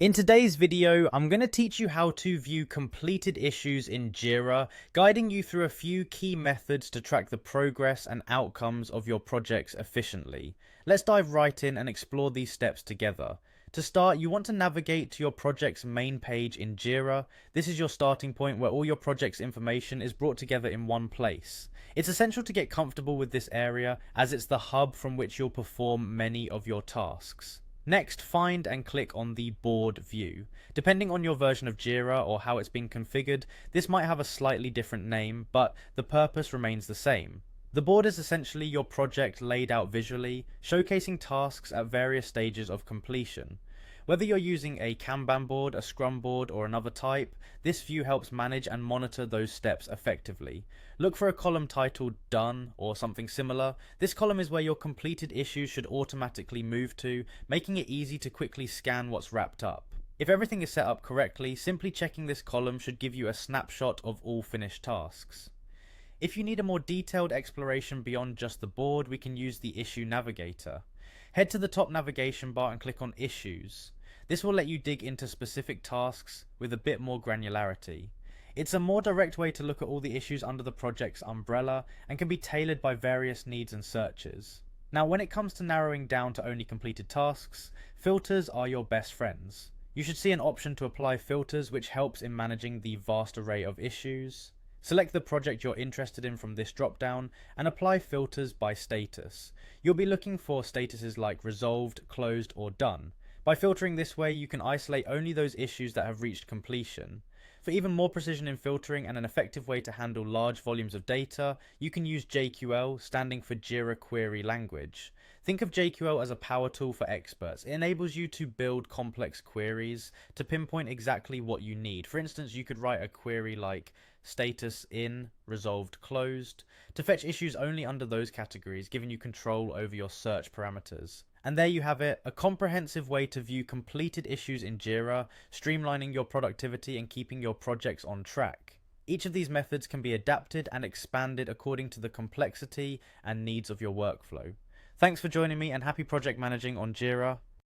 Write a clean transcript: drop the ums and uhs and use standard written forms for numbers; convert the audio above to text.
In today's video, I'm going to teach you how to view completed issues in Jira, guiding you through a few key methods to track the progress and outcomes of your projects efficiently. Let's dive right in and explore these steps together. To start, you want to navigate to your project's main page in Jira. This is your starting point where all your project's information is brought together in one place. It's essential to get comfortable with this area as it's the hub from which you'll perform many of your tasks. Next, find and click on the board view. Depending on your version of Jira or how it's been configured, this might have a slightly different name, but the purpose remains the same. The board is essentially your project laid out visually, showcasing tasks at various stages of completion. Whether you're using a Kanban board, a Scrum board, or another type, this view helps manage and monitor those steps effectively. Look for a column titled Done or something similar. This column is where your completed issues should automatically move to, making it easy to quickly scan what's wrapped up. If everything is set up correctly, simply checking this column should give you a snapshot of all finished tasks. If you need a more detailed exploration beyond just the board, we can use the Issue Navigator. Head to the top navigation bar and click on Issues. This will let you dig into specific tasks with a bit more granularity. It's a more direct way to look at all the issues under the project's umbrella and can be tailored by various needs and searches. Now, when it comes to narrowing down to only completed tasks, filters are your best friends. You should see an option to apply filters which helps in managing the vast array of issues. Select the project you're interested in from this drop-down and apply filters by status. You'll be looking for statuses like resolved, closed, or done. By filtering this way, you can isolate only those issues that have reached completion. For even more precision in filtering and an effective way to handle large volumes of data, you can use JQL, standing for Jira Query Language. Think of JQL as a power tool for experts. It enables you to build complex queries to pinpoint exactly what you need. For instance, you could write a query like status in, resolved, closed, to fetch issues only under those categories, giving you control over your search parameters. And there you have it, a comprehensive way to view completed issues in Jira, streamlining your productivity and keeping your projects on track. Each of these methods can be adapted and expanded according to the complexity and needs of your workflow. Thanks for joining me and happy project managing on Jira.